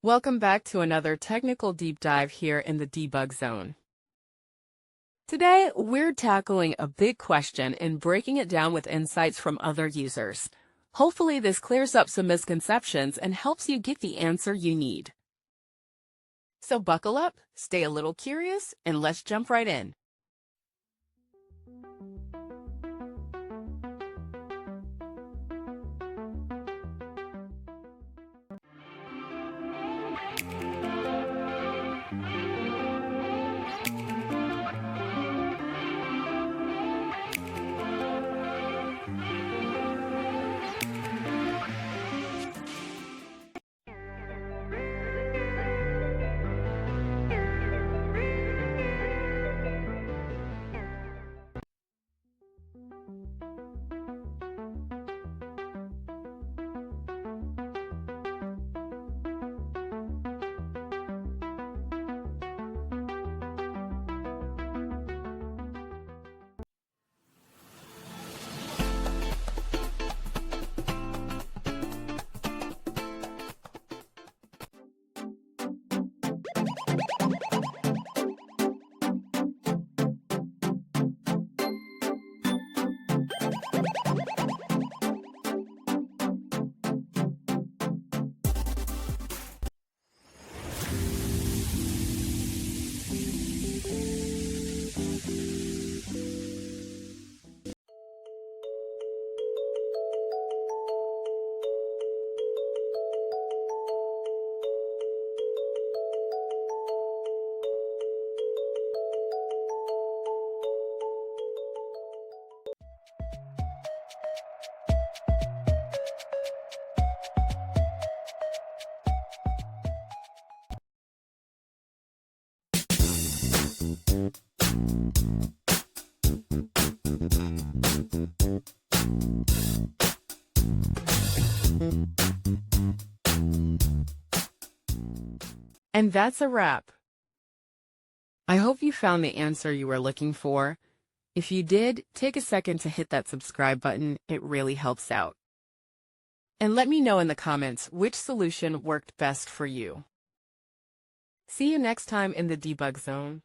Welcome back to another technical deep dive here in the debug zone. Today, we're tackling a big question and breaking it down with insights from other users. Hopefully, this clears up some misconceptions and helps you get the answer you need. So buckle up, stay a little curious, and let's jump right in. And that's a wrap. I hope you found the answer you were looking for. If you did, take a second to hit that subscribe button. It really helps out. And let me know in the comments which solution worked best for you. See you next time in the debug zone.